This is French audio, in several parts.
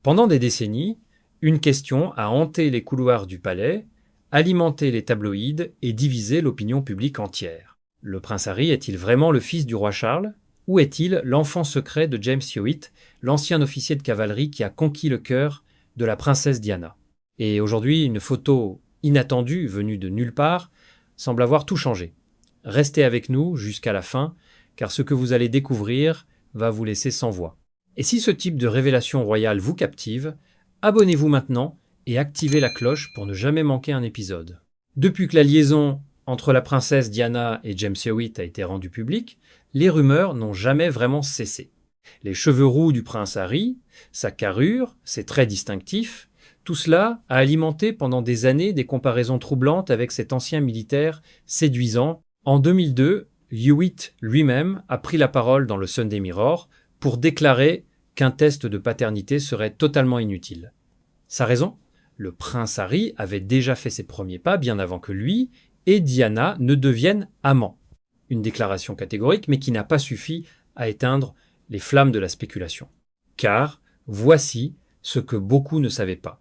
Pendant des décennies, une question a hanté les couloirs du palais, alimenté les tabloïds et divisé l'opinion publique entière. Le prince Harry est-il vraiment le fils du roi Charles? Ou est-il l'enfant secret de James Hewitt, l'ancien officier de cavalerie qui a conquis le cœur de la princesse Diana? Et aujourd'hui, une photo inattendue, venue de nulle part, semble avoir tout changé. Restez avec nous jusqu'à la fin, car ce que vous allez découvrir va vous laisser sans voix. Et si ce type de révélation royale vous captive, abonnez-vous maintenant et activez la cloche pour ne jamais manquer un épisode. Depuis que la liaison entre la princesse Diana et James Hewitt a été rendue publique, les rumeurs n'ont jamais vraiment cessé. Les cheveux roux du prince Harry, sa carrure, ses traits distinctifs, tout cela a alimenté pendant des années des comparaisons troublantes avec cet ancien militaire séduisant. En 2002, Hewitt lui-même a pris la parole dans le Sunday Mirror pour déclarer qu'un test de paternité serait totalement inutile. Sa raison? Le prince Harry avait déjà fait ses premiers pas bien avant que lui et Diana ne deviennent amants. Une déclaration catégorique, mais qui n'a pas suffi à éteindre les flammes de la spéculation. Car voici ce que beaucoup ne savaient pas.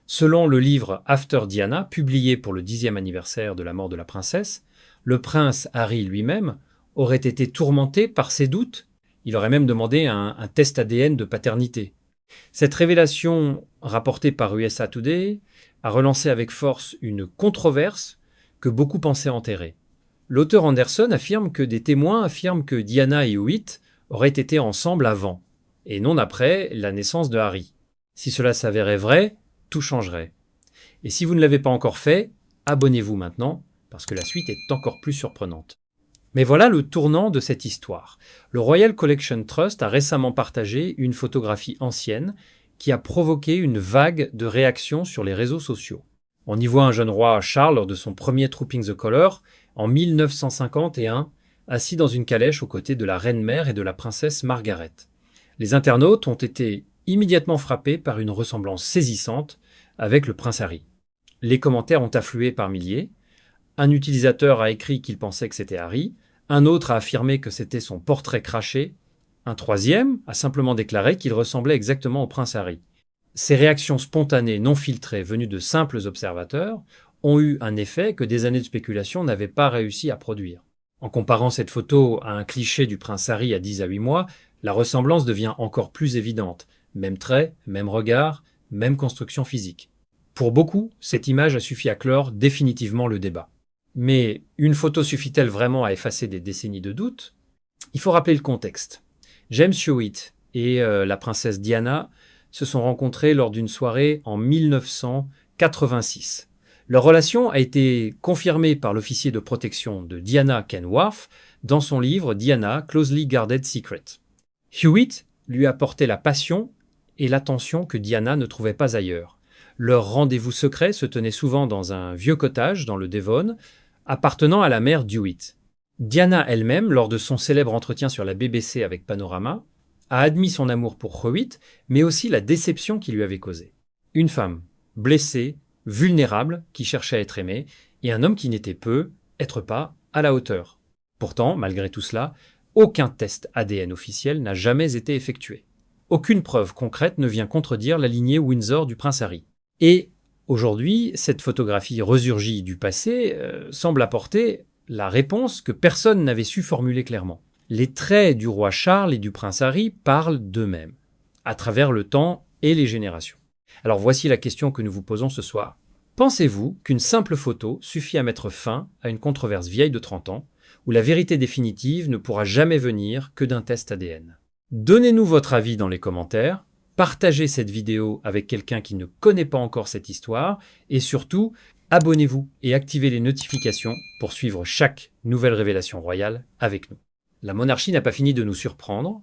Selon le livre After Diana, publié pour le 10e anniversaire de la mort de la princesse, le prince Harry lui-même aurait été tourmenté par ses doutes. Il aurait même demandé un test ADN de paternité. Cette révélation, rapportée par USA Today, a relancé avec force une controverse que beaucoup pensaient enterrer. L'auteur Anderson affirme que des témoins affirment que Diana et Hewitt auraient été ensemble avant, et non après la naissance de Harry. Si cela s'avérait vrai, tout changerait. Et si vous ne l'avez pas encore fait, abonnez-vous maintenant, parce que la suite est encore plus surprenante. Mais voilà le tournant de cette histoire. Le Royal Collection Trust a récemment partagé une photographie ancienne qui a provoqué une vague de réactions sur les réseaux sociaux. On y voit un jeune roi Charles lors de son premier Trooping the Colour en 1951, assis dans une calèche aux côtés de la reine-mère et de la princesse Margaret. Les internautes ont été immédiatement frappés par une ressemblance saisissante avec le prince Harry. Les commentaires ont afflué par milliers. Un utilisateur a écrit qu'il pensait que c'était Harry, un autre a affirmé que c'était son portrait craché, un troisième a simplement déclaré qu'il ressemblait exactement au prince Harry. Ces réactions spontanées, non filtrées, venues de simples observateurs, ont eu un effet que des années de spéculation n'avaient pas réussi à produire. En comparant cette photo à un cliché du prince Harry à 10 à 8 mois, la ressemblance devient encore plus évidente. Même trait, même regard, même construction physique. Pour beaucoup, cette image a suffi à clore définitivement le débat. Mais une photo suffit-elle vraiment à effacer des décennies de doutes? Il faut rappeler le contexte. James Hewitt et la princesse Diana se sont rencontrés lors d'une soirée en 1986. Leur relation a été confirmée par l'officier de protection de Diana, Ken Wharf, dans son livre Diana, Closely Guarded Secret. Hewitt lui apportait la passion et l'attention que Diana ne trouvait pas ailleurs. Leur rendez-vous secret se tenait souvent dans un vieux cottage dans le Devon, appartenant à la mère d'Hewitt. Diana elle-même, lors de son célèbre entretien sur la BBC avec Panorama, a admis son amour pour Hewitt, mais aussi la déception qu'il lui avait causée. Une femme blessée, vulnérable, qui cherchait à être aimée, et un homme qui n'était être pas, à la hauteur. Pourtant, malgré tout cela, aucun test ADN officiel n'a jamais été effectué. Aucune preuve concrète ne vient contredire la lignée Windsor du prince Harry. Et aujourd'hui, cette photographie resurgie du passé semble apporter la réponse que personne n'avait su formuler clairement. Les traits du roi Charles et du prince Harry parlent d'eux-mêmes, à travers le temps et les générations. Alors voici la question que nous vous posons ce soir. Pensez-vous qu'une simple photo suffit à mettre fin à une controverse vieille de 30 ans, où la vérité définitive ne pourra jamais venir que d'un test ADN? Donnez-nous votre avis dans les commentaires, partagez cette vidéo avec quelqu'un qui ne connaît pas encore cette histoire, et surtout, abonnez-vous et activez les notifications pour suivre chaque nouvelle révélation royale avec nous. La monarchie n'a pas fini de nous surprendre,